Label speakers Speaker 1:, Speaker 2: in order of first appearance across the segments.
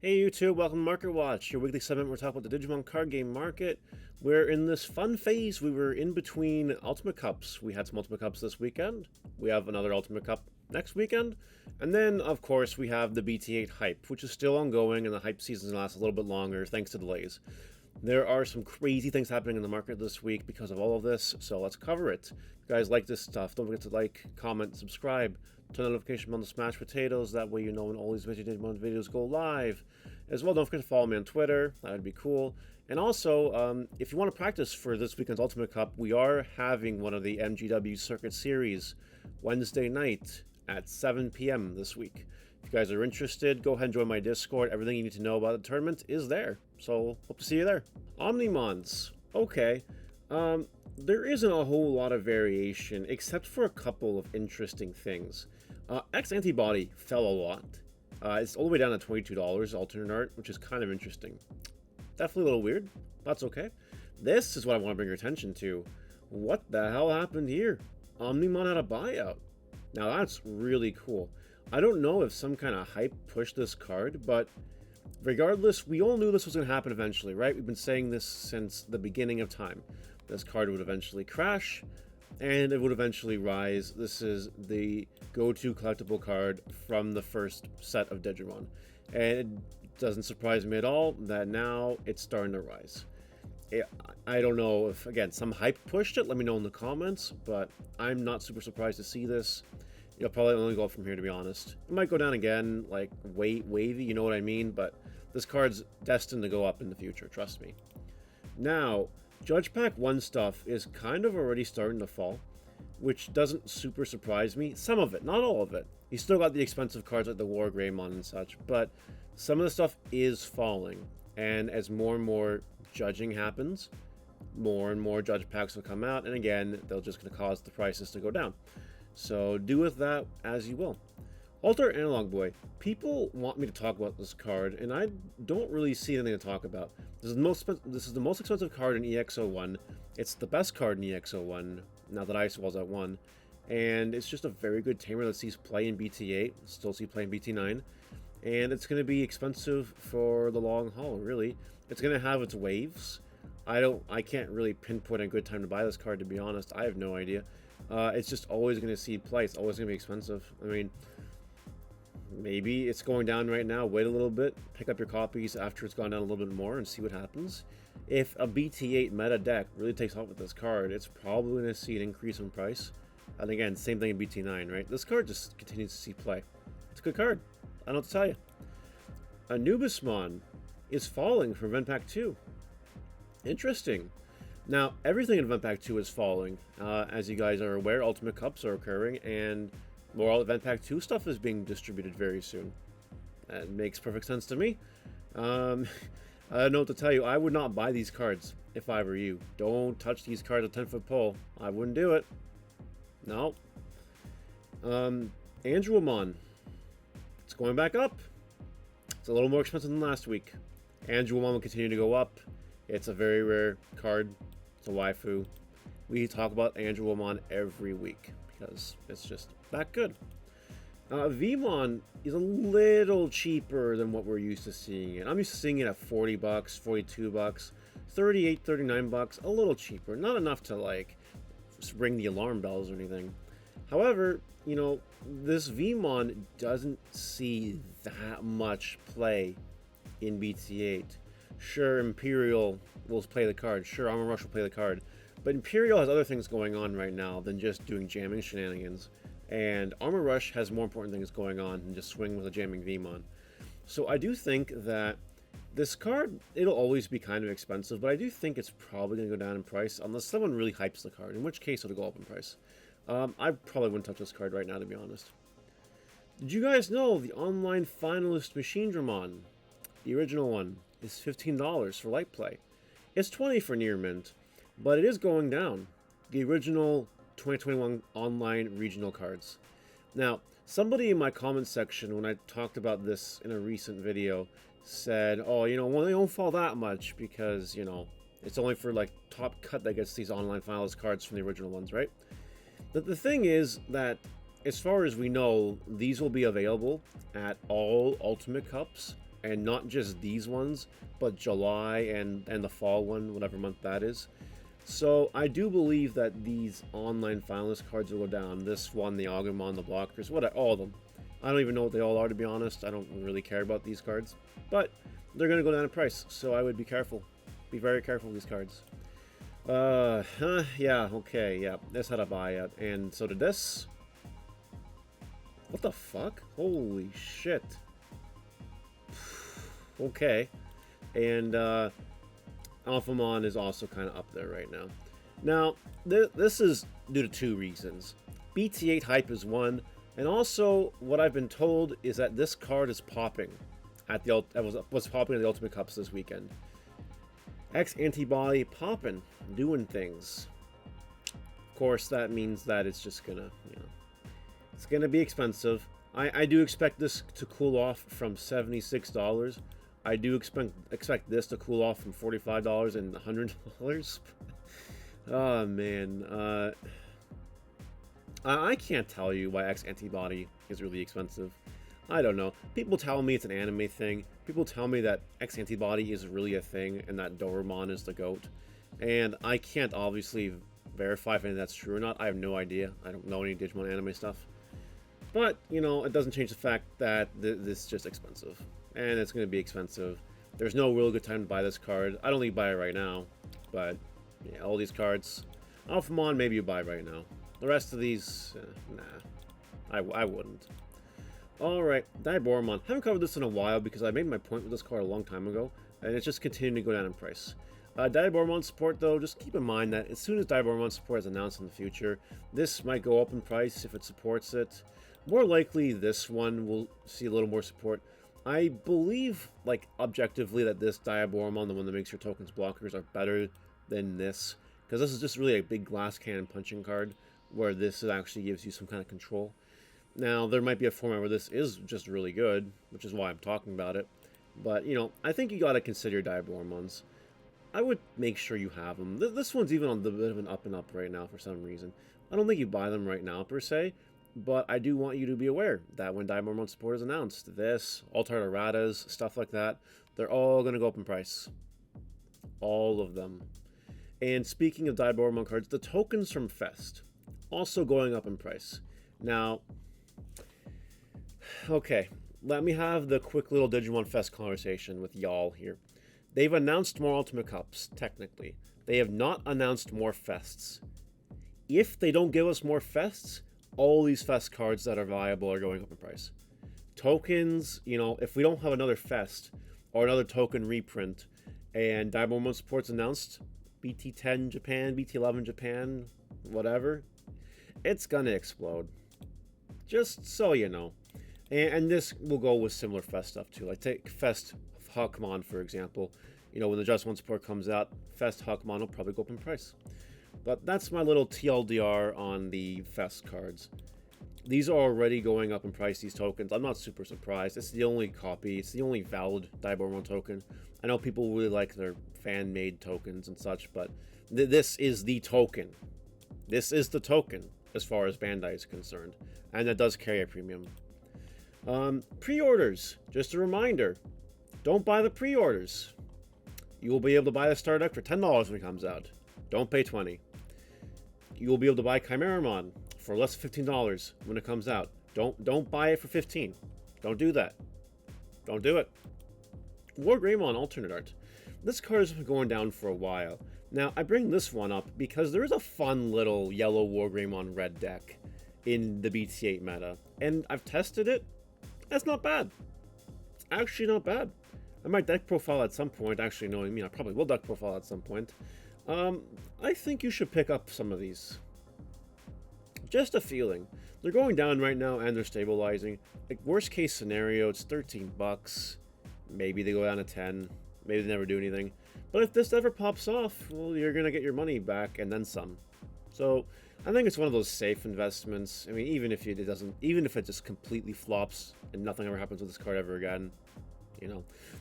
Speaker 1: Hey YouTube, welcome to Market Watch, your weekly segment where we talk about the Digimon card game market. We're in this fun phase. We were in between Ultimate Cups. We had some Ultimate Cups this weekend. We have another Ultimate Cup next weekend. And then, of course, we have the BT8 hype, which is still ongoing, and the hype season lasts a little bit longer thanks to delays. There are some crazy things happening in the market this week because of all of this, so let's cover it. If you guys like this stuff, don't forget to like, comment, subscribe, turn the notification on the smashed potatoes, that way you know when all these Digimon videos go live. As well, don't forget to follow me on Twitter, that would be cool. And also, if you want to practice for this weekend's Ultimate Cup, we are having one of the MGW Circuit Series Wednesday night at 7 p.m. this week. If you guys are interested, go ahead and join my Discord. Everything you need to know about the tournament is there. So, hope to see you there. Omnimons. Okay. There isn't a whole lot of variation, except for a couple of interesting things. X-antibody fell a lot. It's all the way down to $22, alternate art, which is kind of interesting. Definitely a little weird. That's okay. This is what I want to bring your attention to. What the hell happened here? Omnimod had a buyout. Now that's really cool. I don't know if some kind of hype pushed this card, but regardless, we all knew this was going to happen eventually, right? We've been saying this since the beginning of time. This card would eventually crash, and it would eventually rise. This is the go-to collectible card from the first set of Digimon. And it doesn't surprise me at all that now it's starting to rise. I don't know if, again, some hype pushed it. Let me know in the comments, but I'm not super surprised to see this. It'll probably only go up from here, to be honest. It might go down again, like wavy, you know what I mean? But this card's destined to go up in the future, trust me. Now, Judge Pack 1 stuff is kind of already starting to fall, which doesn't super surprise me. Some of it, not all of it. You still got the expensive cards like the War Greymon and such, but some of the stuff is falling. And as more and more judging happens, more and more Judge Packs will come out, and again, they're just going to cause the prices to go down. So do with that as you will. Alter Analog Boy. People want me to talk about this card, and I don't really see anything to talk about. This is the most expensive card in EX01. It's the best card in EX01, now that Icewall's at 1. And it's just a very good tamer that sees play in BT8, still see play in BT9. And it's going to be expensive for the long haul, really. It's going to have its waves. I can't really pinpoint a good time to buy this card, to be honest. I have no idea. It's just always going to see play. It's always going to be expensive. I mean, maybe it's going down right now. Wait a little bit. Pick up your copies after it's gone down a little bit more and see what happens. If a BT8 meta deck really takes off with this card, it's probably going to see an increase in price. And again, same thing in BT9, right? This card just continues to see play. It's a good card. I don't know what to tell you. Anubismon is falling from Event Pack 2. Interesting. Now, everything in Event Pack 2 is falling. As you guys are aware, Ultimate Cups are occurring, and more Event Pack 2 stuff is being distributed very soon. That makes perfect sense to me. I don't know what to tell you. I would not buy these cards if I were you. Don't touch these cards at 10-foot pole. I wouldn't do it. No. Angelmon. It's going back up. It's a little more expensive than last week. Angelmon will continue to go up. It's a very rare card. It's a waifu. We talk about Angelmon every week because it's just that good. Vmon is a little cheaper than what we're used to seeing it. I'm used to seeing it at $40, $42, $38, $39, a little cheaper. Not enough to like ring the alarm bells or anything. However, you know, this Vmon doesn't see that much play in BT8. Sure, Imperial will play the card. Sure, Armor Rush will play the card. But Imperial has other things going on right now than just doing jamming shenanigans. And Armor Rush has more important things going on than just swing with a jamming Vmon. So I do think that this card, it'll always be kind of expensive, but I do think it's probably going to go down in price unless someone really hypes the card, in which case it'll go up in price. I probably wouldn't touch this card right now, to be honest. Did you guys know the online finalist Machine Dramon, the original one, is $15 for light play? It's $20 for near mint, but it is going down. The original 2021 online regional cards. Now, somebody in my comment section, when I talked about this in a recent video, said, oh, you know, well, they don't fall that much because, you know, it's only for, like, top cut that gets these online finalist cards from the original ones, right? The thing is that, as far as we know, these will be available at all Ultimate Cups and not just these ones, but July and the fall one, whatever month that is. So I do believe that these online finalist cards will go down. This one, the Angelmon, the blockers, all of them. I don't even know what they all are, to be honest. I don't really care about these cards, but they're going to go down in price, so I would be careful. Be very careful with these cards. Yeah, okay, yeah. This had a buyout, and so did this. What the fuck? Holy shit. Okay. And, Alphamon is also kind of up there right now. Now, this is due to two reasons. BT8 hype is one, and also what I've been told is that this card is popping at the was popping at the Ultimate Cups this weekend. X-antibody popping, doing things. Of course, that means that it's just gonna, it's gonna be expensive. I do expect this to cool off from $76. I do expect this to cool off from $45 and $100. Oh man, I can't tell you why X-antibody is really expensive. I don't know. People tell me it's an anime thing. People tell me that X-antibody is really a thing and that Vmon is the GOAT. And I can't obviously verify if any of that's true or not. I have no idea. I don't know any Digimon anime stuff. But, it doesn't change the fact that this is just expensive. And it's going to be expensive. There's no real good time to buy this card. I don't need to buy it right now. But, yeah, all these cards. Alphamon, maybe you buy right now. The rest of these, nah. I wouldn't. Alright, Digimon. Haven't covered this in a while because I made my point with this card a long time ago, and it's just continuing to go down in price. Digimon support, though, just keep in mind that as soon as Digimon support is announced in the future, this might go up in price if it supports it. More likely, this one will see a little more support. I believe, objectively, that this Digimon, the one that makes your tokens blockers, are better than this, because this is just really a big glass cannon punching card, where this actually gives you some kind of control. Now, there might be a format where this is just really good, which is why I'm talking about it. But, I think you gotta consider Digimons. I would make sure you have them. This one's even on the bit of an up and up right now for some reason. I don't think you buy them right now, per se. But I do want you to be aware that when Digimon support is announced, this, Alternator, stuff like that, they're all gonna go up in price. All of them. And speaking of Digimon cards, the tokens from Fest, also going up in price. Now, okay, let me have the quick little Digimon Fest conversation with y'all here. They've announced more Ultimate Cups, technically. They have not announced more Fests. If they don't give us more Fests, all these Fest cards that are viable are going up in price. Tokens, if we don't have another Fest or another token reprint, and Digimon support's announced, BT10 Japan, BT11 Japan, whatever, it's gonna explode. Just so you know. And this will go with similar Fest stuff too. Like take Fest Huckmon, for example. When the Just One support comes out, Fest Huckmon will probably go up in price. But that's my little TLDR on the Fest cards. These are already going up in price, these tokens. I'm not super surprised. It's the only copy. It's the only valid Digimon token. I know people really like their fan-made tokens and such, but this is the token. This is the token as far as Bandai is concerned. And that does carry a premium. Pre-orders. Just a reminder. Don't buy the pre-orders. You will be able to buy the starter deck for $10 when it comes out. Don't pay $20. You will be able to buy Chimeramon for less than $15 when it comes out. Don't buy it for $15. Don't do that. Don't do it. Vmon alternate art. This card has been going down for a while. Now, I bring this one up because there is a fun little yellow Vmon red deck in the BT8 meta. And I've tested it. That's not bad. It's actually not bad. I might deck profile at some point. Actually, knowing me, I probably will deck profile at some point. I think you should pick up some of these. Just a feeling. They're going down right now and they're stabilizing. Worst case scenario, it's $13. Maybe they go down to 10. Maybe they never do anything. But if this ever pops off, well, you're gonna get your money back and then some. So I think it's one of those safe investments. I mean, even if it just completely flops and nothing ever happens with this card ever again,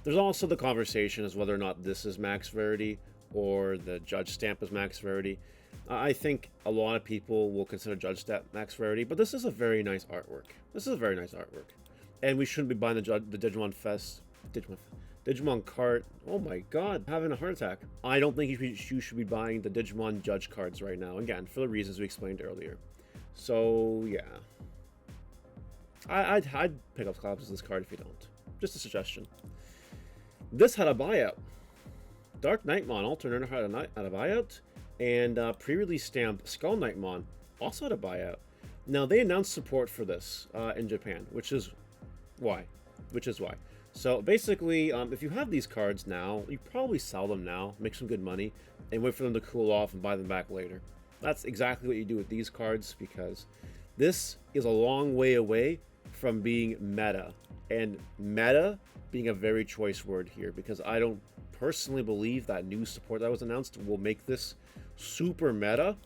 Speaker 1: There's also the conversation as whether or not this is max rarity or the judge stamp is max rarity. I think a lot of people will consider judge stamp max rarity, but this is a very nice artwork. And we shouldn't be buying the Digimon Fest Digimon cart. Oh my god, having a heart attack. I don't think you should be buying the Digimon Judge cards right now. Again, for the reasons we explained earlier. So, yeah. I'd pick up copies of this card if you don't. Just a suggestion. This had a buyout. Dark Knightmon Alternator had a buyout. And pre-release stamp Skull Knightmon also had a buyout. Now, they announced support for this in Japan, which is why. So, basically, if you have these cards now, you probably sell them now, make some good money, and wait for them to cool off and buy them back later. That's exactly what you do with these cards, because this is a long way away from being meta. And meta being a very choice word here, because I don't personally believe that new support that was announced will make this super meta,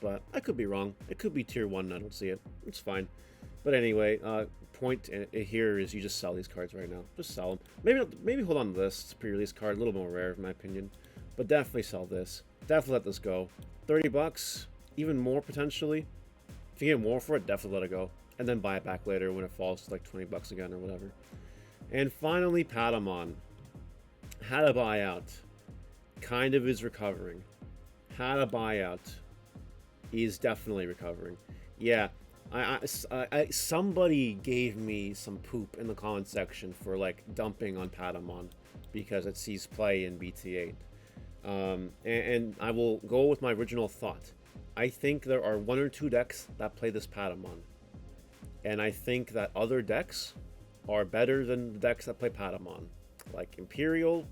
Speaker 1: but I could be wrong. It could be tier 1 and I don't see it. It's fine. But anyway, point here is you just sell these cards right now. Just sell them. Maybe hold on to this. It's a pre-release card, a little more rare in my opinion. But definitely sell this. Definitely let this go. 30 bucks, even more potentially. If you get more for it, definitely let it go. And then buy it back later when it falls to like 20 bucks again or whatever. And finally, Padamon. Had a buyout. Kind of is recovering. Had a buyout. Is definitely recovering. Yeah. Somebody gave me some poop in the comment section for like dumping on Padamon because it sees play in BT8. And I will go with my original thought. I think there are 1 or 2 decks that play this Padamon. And I think that other decks are better than the decks that play Padamon. Like Imperial,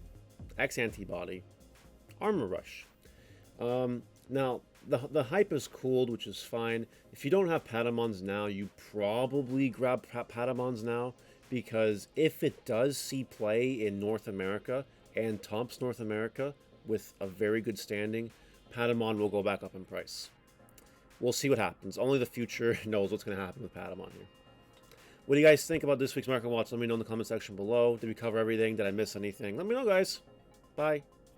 Speaker 1: X-Antibody, Armor Rush. Now, the hype is cooled, which is fine. If you don't have Padamons now, you probably grab Padamons now, because if it does see play in North America and Tomps North America with a very good standing, Padamon will go back up in price. We'll see what happens. Only the future knows what's going to happen with Padamon here. What do you guys think about this week's Market Watch? Let me know in the comment section below. Did we cover everything? Did I miss anything? Let me know, guys. Bye.